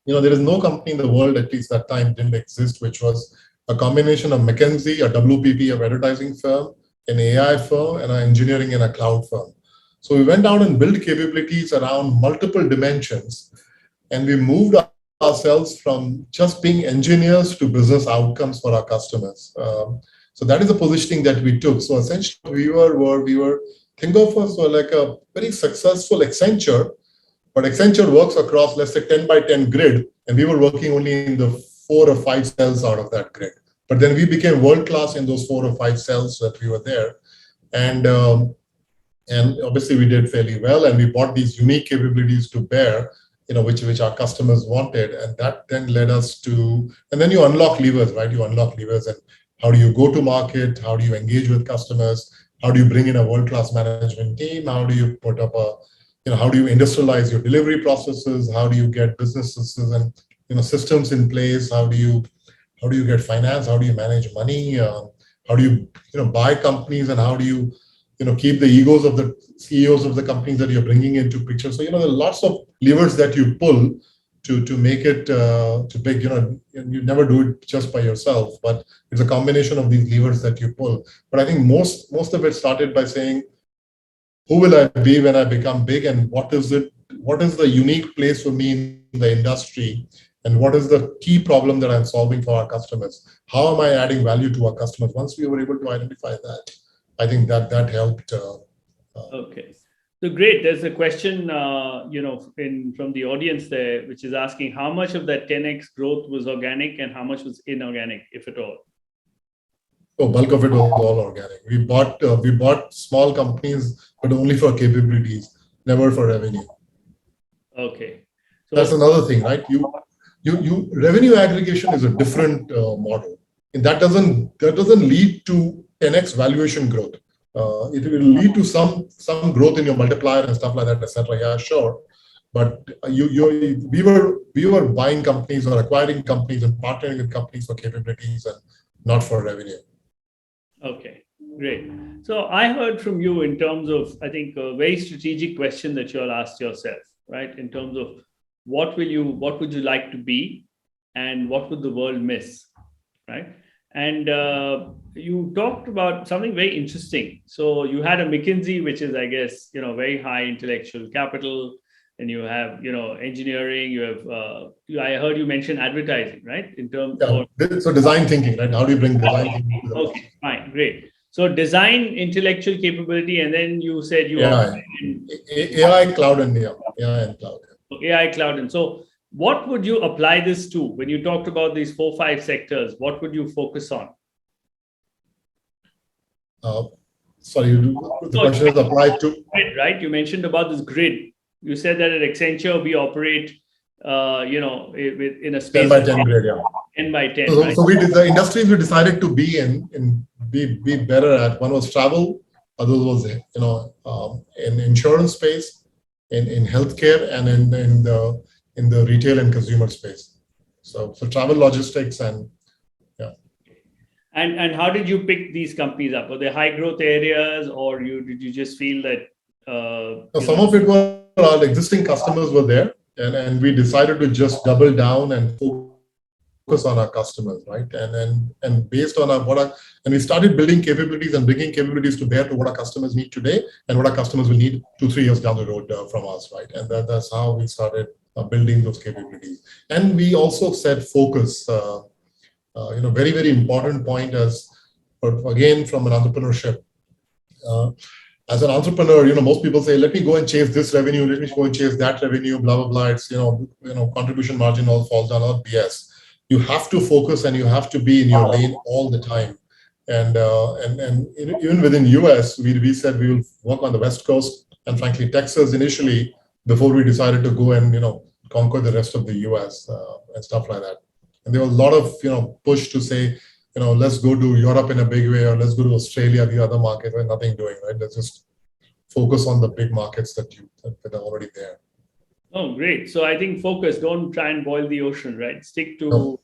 there is no company in the world, at least that time, didn't exist, which was a combination of McKinsey, a WPP, a advertising firm, an AI firm, and an engineering and a cloud firm. So we went out and built capabilities around multiple dimensions, and we moved ourselves from just being engineers to business outcomes for our customers. So that is the positioning that we took. So essentially, we were think of us like a very successful Accenture, but Accenture works across, let's say, 10 by 10 grid, and we were working only in the 4 or 5 cells out of that grid. But then we became world class in those 4 or 5 cells that we were there, and obviously we did fairly well, and we brought these unique capabilities to bear, which our customers wanted, and that then led us to, and then you unlock levers, right? You unlock levers, and how do you go to market? How do you engage with customers? How do you bring in a world-class management team? How do you put up how do you industrialize your delivery processes? How do you get businesses and systems in place? How do you get finance? How do you manage money? How do you buy companies, and how do you keep the egos of the CEOs of the companies that you're bringing into picture? So, there are lots of levers that you pull to make it to big, you never do it just by yourself, but it's a combination of these levers that you pull. But I think most of it started by saying, who will I be when I become big, and what is the unique place for me in the industry, and what is the key problem that I'm solving for our customers? How am I adding value to our customers? Once we were able to identify that, I think that helped. Okay, so great. There's a question, from the audience there, which is asking how much of that 10x growth was organic and how much was inorganic, if at all. So bulk of it was all organic. We bought small companies, but only for capabilities, never for revenue. Okay, so that's another thing, right? You revenue aggregation is a different model, and that doesn't lead to 10x valuation growth. It will lead to some growth in your multiplier and stuff like that, etc. Yeah, sure. But we were buying companies or acquiring companies and partnering with companies for capabilities and not for revenue. Okay, great. So I heard from you in terms of, I think, a very strategic question that you all asked yourself, right? In terms of what would you like to be, and what would the world miss, right? And you talked about something very interesting. So you had a McKinsey, which is, I guess, very high intellectual capital, and you have, engineering. You have, I heard you mention advertising, right? In terms of so design thinking, right? How do you bring design thinking to the Okay, fine, great. So design, intellectual capability, and then you said you are AI, cloud, and AI and cloud. AI, cloud, and so. What would you apply this to when you talked about these 4-5 sectors? What would you focus on? Sorry, the question is applied to grid, right? You mentioned about this grid. You said that at Accenture we operate, in a space 10 by 10 grid, 10 by 10. So, right? so the industries we decided to be in be better at. One was travel, other was in insurance space, in healthcare, and in the retail and consumer space. So travel, logistics, and And how did you pick these companies up? Were they high growth areas, or did you just feel that? Some of it were our existing customers were there, and we decided to just double down and focus focus on our customers, right? And based on and we started building capabilities and bringing capabilities to bear to what our customers need today and what our customers will need 2-3 years down the road from us, right? And that's how we started building those capabilities. And we also said focus. Very, very important point again, from an entrepreneurship. As an entrepreneur, most people say, let me go and chase this revenue, let me go and chase that revenue, blah, blah, blah. It's, contribution margin all falls down, all BS. You have to focus and you have to be in your lane all the time. And even within US, we said we will work on the West Coast and frankly, Texas initially, before we decided to go and, conquer the rest of the US and stuff like that. And there was a lot of, push to say, let's go to Europe in a big way, or let's go to Australia, the other market where nothing doing, right? Let's just focus on the big markets that are already there. Oh, great. So I think focus, don't try and boil the ocean, right? Stick to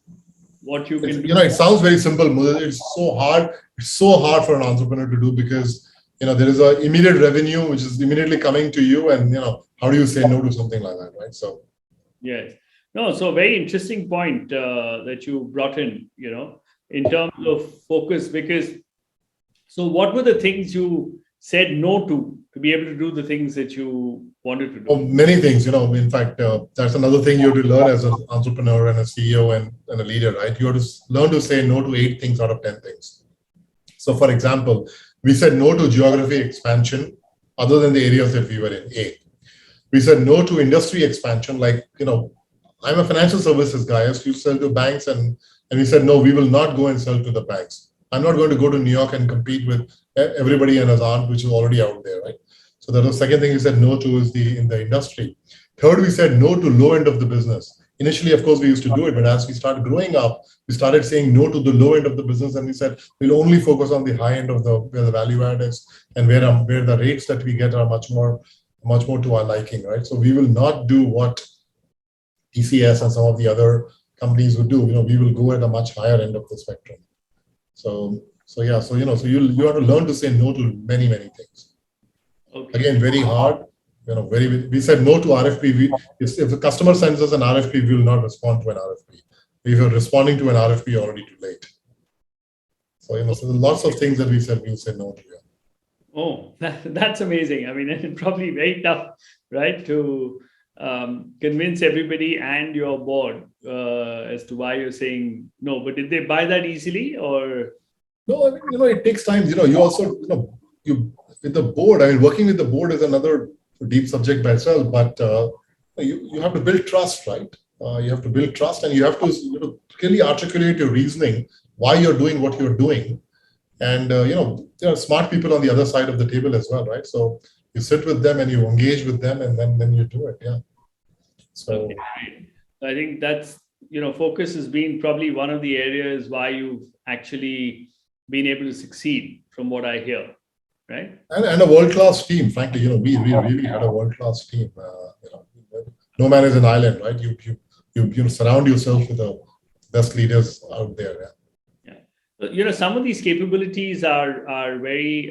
what you can do. It sounds very simple. It's so hard. It's so hard for an entrepreneur to do because, there is an immediate revenue, which is immediately coming to you. And, how do you say no to something like that, right? So. Yes. No, so very interesting point that you brought in terms of focus, because so what were the things you said no to be able to do the things that you wanted to do? Oh, many things, in fact, that's another thing you have to learn as an entrepreneur and a CEO and a leader, right? You have to learn to say no to 8 things out of 10 things. So for example, we said no to geography expansion other than the areas that we were in. We said no to industry expansion. Like, I'm a financial services guy. I used to sell to banks and we said, no, we will not go and sell to the banks. I'm not going to go to New York and compete with everybody and his aunt, which is already out there, right? So that was the second thing we said no to is in the industry. Third, we said no to low end of the business. Initially, of course, we used to do it, but as we started growing up, we started saying no to the low end of the business, and we said we'll only focus on the high end of where the value add is and where the rates that we get are much more to our liking, right? So we will not do what TCS and some of the other companies would do. We will go at a much higher end of the spectrum. So you have to learn to say no to many, many things. Okay. Again, very hard. We said no to RFP. If the customer sends us an RFP, we will not respond to an RFP. If you're responding to an RFP, you're already too late. So so lots of things that we said we'll say no to. Yeah. Oh, that's amazing. I mean, it's probably very tough, right, to convince everybody and your board as to why you're saying no. But did they buy that easily, or? No, I mean, it takes time. You also, you with the board. I mean, working with the board is another deep subject by itself. But you have to build trust, right? You have to build trust, and you have to clearly articulate your reasoning why you're doing what you're doing. And there are smart people on the other side of the table as well, right? So you sit with them and you engage with them, and then you do it. Yeah. So okay. I think that's focus has been probably one of the areas why you've actually been able to succeed, from what I hear, right? And a world-class team. Frankly, we really had a world-class team. No man is an island, right? You surround yourself with the best leaders out there. Yeah. Some of these capabilities are very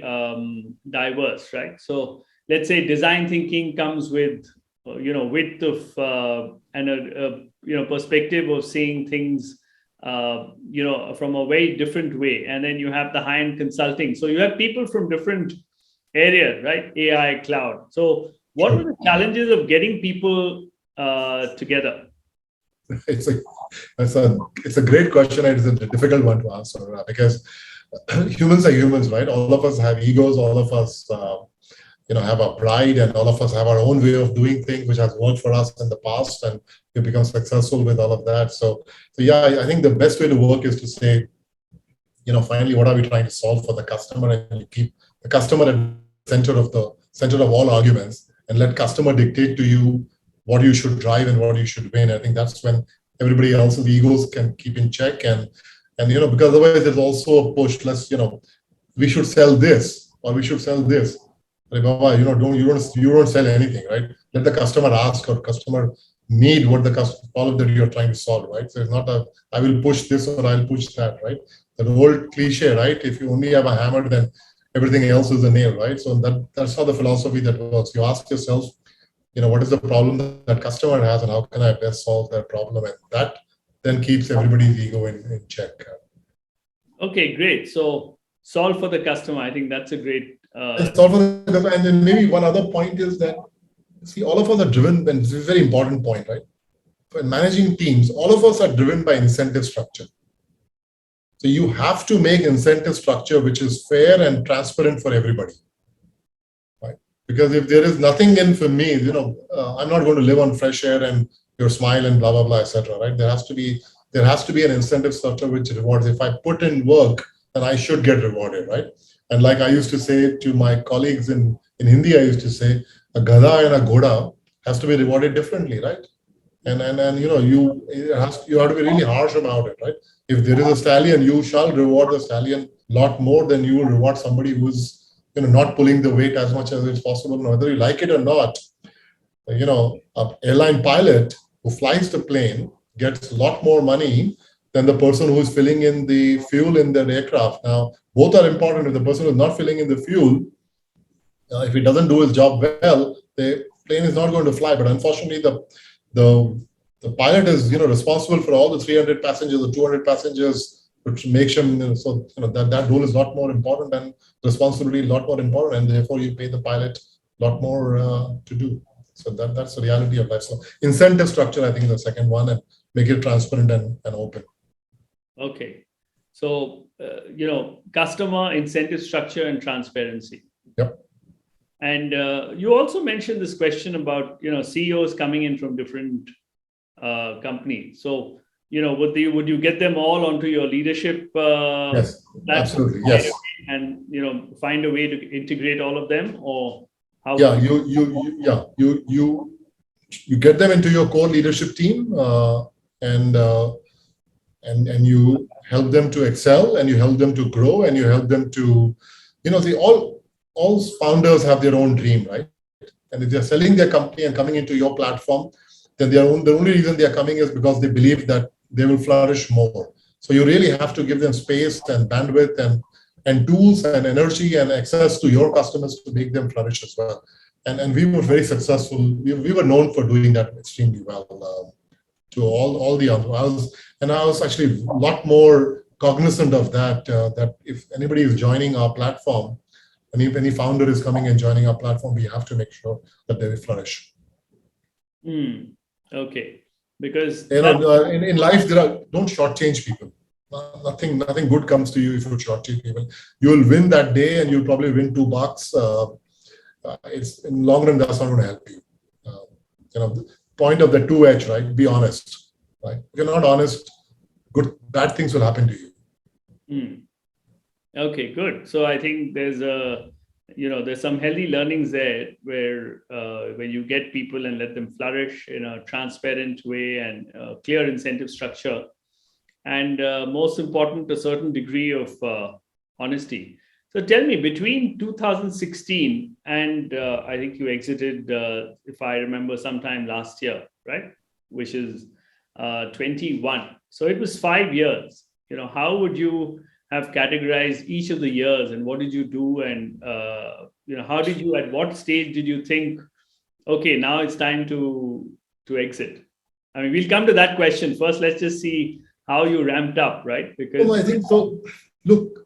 diverse, right? So let's say design thinking comes with width of and a perspective of seeing things from a very different way. And then you have the high-end consulting. So you have people from different areas, right? AI, cloud. So what were the challenges of getting people together? It's a great question, and it's a difficult one to answer because humans are humans, right? All of us have egos. All of us, have our pride, and all of us have our own way of doing things, which has worked for us in the past, and we've become successful with all of that. So yeah, I think the best way to work is to say, finally, what are we trying to solve for the customer, and you keep the customer at the center of all arguments, and let customer dictate to you what you should drive and what you should win. I think that's when everybody else's egos can keep in check, and because otherwise there's also a push. We should sell this, or we should sell this. Like, you don't sell anything, right? Let the customer ask, or customer need what the problem that you're trying to solve, right? So it's not I will push this or I'll push that, right? The old cliche, right? If you only have a hammer, then everything else is a nail, right? So that's how the philosophy that works. You ask yourself, what is the problem that customer has, and how can I best solve that problem? And then keeps everybody's ego in check. Okay, great. So solve for the customer. I think that's a great. It's all for the customer. And then maybe one other point is that, see, all of us are driven, and this is a very important point, right? When managing teams, all of us are driven by incentive structure. So you have to make incentive structure which is fair and transparent for everybody, right? Because if there is nothing in for me, I'm not going to live on fresh air and your smile and blah blah blah, etc. Right? There has to be an incentive structure which rewards. If I put in work, then I should get rewarded, right? And like I used to say to my colleagues in Hindi, I used to say a gada and a ghoda has to be rewarded differently, right? And you have to be really harsh about it, right? If there is a stallion, you shall reward the stallion a lot more than you will reward somebody who's not pulling the weight as much as it's possible, whether you like it or not. An airline pilot who flies the plane gets a lot more money than the person who is filling in the fuel in their aircraft. Now, both are important. If the person who is not filling in the fuel, if he doesn't do his job well, the plane is not going to fly. But unfortunately, the pilot is responsible for all the 300 passengers or 200 passengers, which makes him that role is a lot more important and responsibility a lot more important, and therefore you pay the pilot a lot more to do. So that's the reality of life. So incentive structure, I think, is the second one, and make it transparent and open. Okay, so customer incentive structure and transparency. Yep. And you also mentioned this question about CEOs coming in from different companies. So would you get them all onto your leadership? Yes, absolutely. Yes. And find a way to integrate all of them, or how? Yeah, you get them into your core leadership team, and you help them to excel, and you help them to grow, and you help them to, all founders have their own dream, right? And if they're selling their company and coming into your platform, then the only reason they are coming is because they believe that they will flourish more. So you really have to give them space and bandwidth and tools and energy and access to your customers to make them flourish as well. And we were very successful. We were known for doing that extremely well to all the others. I was actually a lot more cognizant of that, that if anybody is joining our platform, and if any founder is coming and joining our platform, we have to make sure that they will flourish. Okay, because in life don't shortchange people. Nothing good comes to you if you shortchange people. You will win that day, and you'll probably win $2. It's in the long run, that's not going to help you. The point of the 2H, right? Be honest, right? If you're not honest, bad things will happen to you. Okay, good. So I think there's some healthy learnings there where when you get people and let them flourish in a transparent way and clear incentive structure, and most important, a certain degree of honesty. So tell me, between 2016 and I think you exited, if I remember, sometime last year, right? Which is 21. So it was 5 years. How would you have categorized each of the years, and what did you do? And, at what stage did you think, okay, now it's time to exit? I mean, we'll come to that question. First, let's just see how you ramped up, right? Because I think so. Look,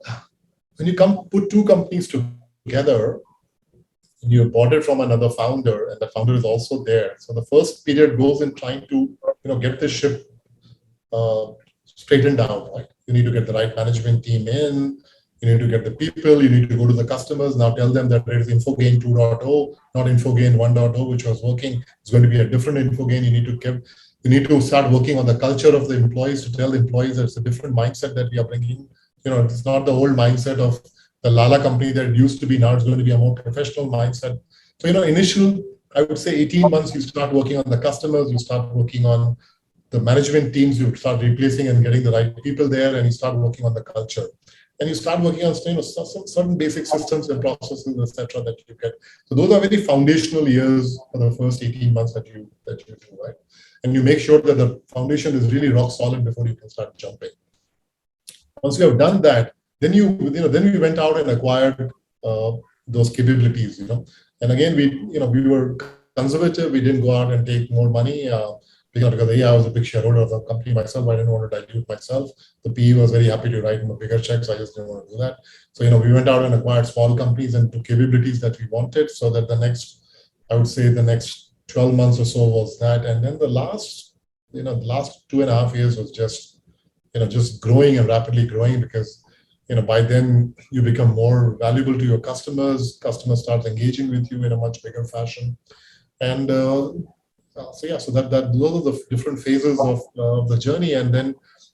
when you put two companies together, and you bought it from another founder, and the founder is also there. So the first period goes in trying to, get the ship straightened out, right? You need to get the right management team in. You need to get the people. You need to go to the customers. Now tell them that there is Infogain 2.0, not Infogain 1.0, which was working. It's going to be a different Infogain. You need to start working on the culture of the employees, to tell the employees that it's a different mindset that we are bringing. It's not the old mindset of the Lala company that it used to be. Now it's going to be a more professional mindset. So, initial, I would say 18 months, you start working on the customers, you start working on the management teams, you start replacing and getting the right people there, and you start working on the culture. And you start working on certain basic systems and processes, etc., that you get. So those are very foundational years for the first 18 months that you do, right? And you make sure that the foundation is really rock solid before you can start jumping. Once you have done that, then we went out and acquired those capabilities, And again, we were conservative. We didn't go out and take more money. because I was a big shareholder of the company myself. I didn't want to dilute myself. The PE was very happy to write a bigger check, so I just didn't want to do that. So, we went out and acquired small companies and took capabilities that we wanted, so that the next 12 months or so was that. And then the last 2.5 years was just growing and rapidly growing, because by then you become more valuable to your customers. Customers start engaging with you in a much bigger fashion. And so that those are the different phases of the journey. And then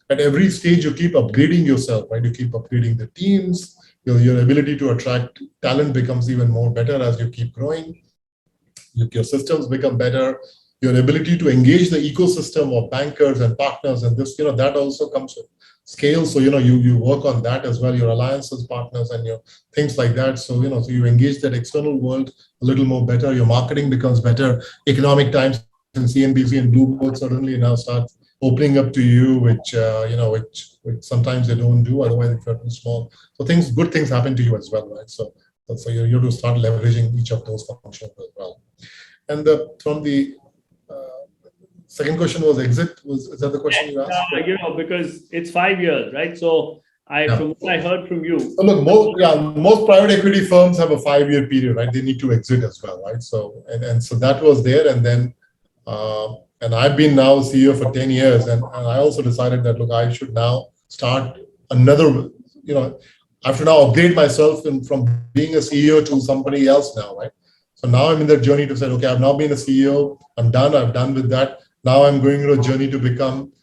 at every stage you keep upgrading yourself, right? You keep upgrading the teams. Your ability to attract talent becomes even more better as you keep growing. Your systems become better. Your ability to engage the ecosystem of bankers and partners, and this, that also comes with scale. So, you work on that as well, your alliances, partners, and your things like that. So, so you engage that external world a little more better. Your marketing becomes better. Economic Times and CNBC and Bloomberg suddenly now start opening up to you, which sometimes they don't do. Otherwise, if you're too small, so good things happen to you as well, right? So you have to start leveraging each of those functions as well. And from the second question was exit. Is that the question you asked? Because it's 5 years, right? So from what I heard from you. So look, most private equity firms have a 5-year period, right? They need to exit as well, right? So and so that was there, and then and I've been now CEO for 10 years, and I also decided that look, I should now start another. I have to now upgrade myself from being a CEO to somebody else now, right? So now I'm in that journey to say, okay, I've now been a CEO. I'm done with that. Now I'm going through a journey to become.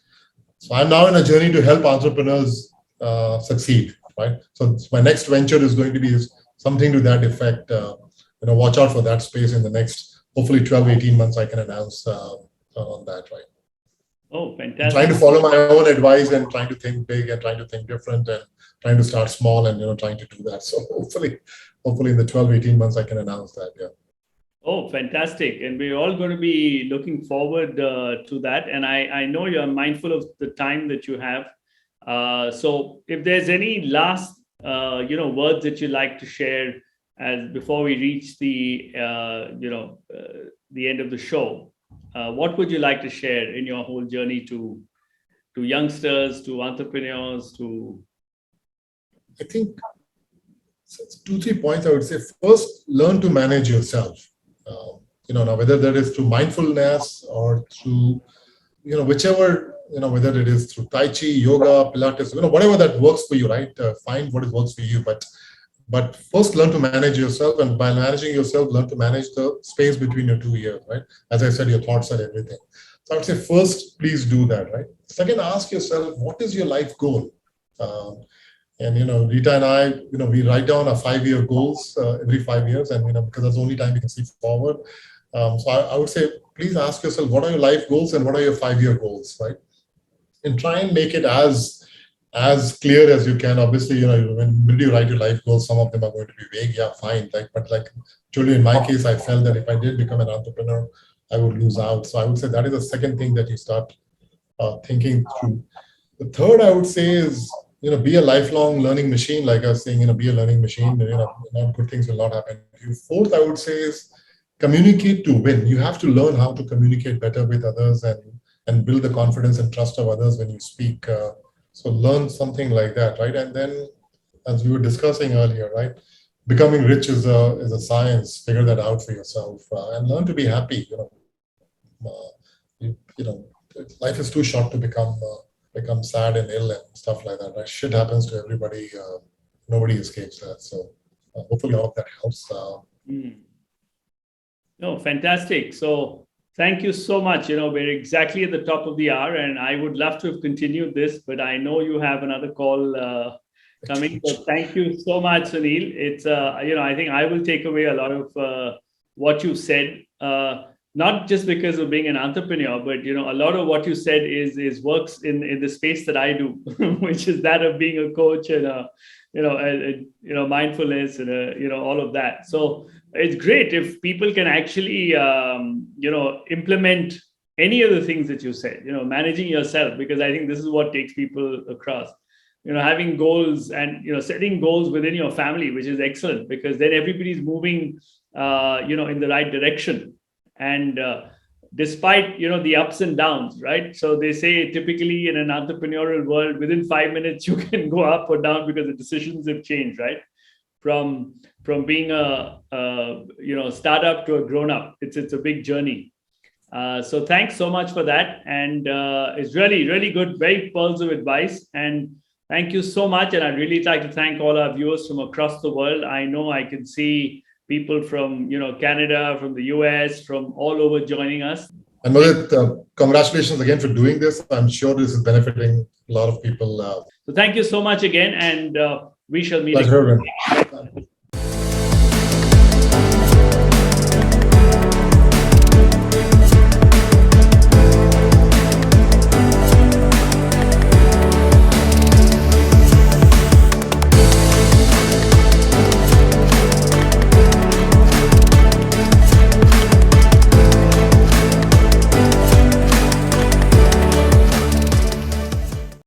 So I'm now in a journey to help entrepreneurs succeed, right? So my next venture is going to be something to that effect. Watch out for that space in the next, hopefully 12, 18 months. I can announce on that, right? Oh, fantastic! I'm trying to follow my own advice and trying to think big and trying to think different and trying to start small and trying to do that. So hopefully in the 12, 18 months I can announce that. Yeah. Oh, fantastic. And we're all going to be looking forward to that. And I know you're mindful of the time that you have. So if there's any last, words that you'd like to share before we reach the end of the show, what would you like to share in your whole journey to youngsters, to entrepreneurs, to? I think 2-3 points I would say. First, learn to manage yourself. Now whether that is through mindfulness or through, whichever, whether it is through Tai Chi, yoga, Pilates, whatever that works for you, right? Find what works for you. But first, learn to manage yourself, and by managing yourself, learn to manage the space between your 2 ears, right? As I said, your thoughts are everything. So I would say first, please do that, right? Second, ask yourself, what is your life goal? And Rita and I, we write down our 5-year goals every 5 years, and because that's the only time we can see forward. So I would say, please ask yourself, what are your life goals and what are your 5-year goals, right? And try and make it as clear as you can. Obviously, when you write your life goals, some of them are going to be vague. Yeah, fine. But truly, in my case, I felt that if I did become an entrepreneur, I would lose out. So I would say that is the second thing that you start thinking through. The third, I would say, is be a lifelong learning machine. Like I was saying, be a learning machine. Not good things will not happen to you. Fourth, I would say, is communicate to win. You have to learn how to communicate better with others and build the confidence and trust of others when you speak. So learn something like that, right? And then, as we were discussing earlier, right, becoming rich is a science. Figure that out for yourself and learn to be happy. Life is too short to become sad and ill and stuff like that. Right? Shit happens to everybody. Nobody escapes that. So hopefully all of that helps. No, fantastic. So thank you so much. We're exactly at the top of the hour, and I would love to have continued this, but I know you have another call coming. So thank you so much, Sunil. It's I think I will take away a lot of what you said. Not just because of being an entrepreneur, but a lot of what you said is works in the space that I do, which is that of being a coach and mindfulness and all of that. So it's great if people can actually implement any of the things that you said. Managing yourself, because I think this is what takes people across. Having goals and setting goals within your family, which is excellent, because then everybody's moving in the right direction. And despite the ups and downs, right? So they say typically in an entrepreneurial world, within 5 minutes you can go up or down because the decisions have changed, right? From being a startup to a grown up, it's a big journey. So thanks so much for that, and it's really good, very pearls of advice, and thank you so much. And I'd really like to thank all our viewers from across the world. I know I can see people from Canada, from the US, from all over joining us. And Mudit, congratulations again for doing this. I'm sure this is benefiting a lot of people. So thank you so much again, and we shall meet Pleasure. again.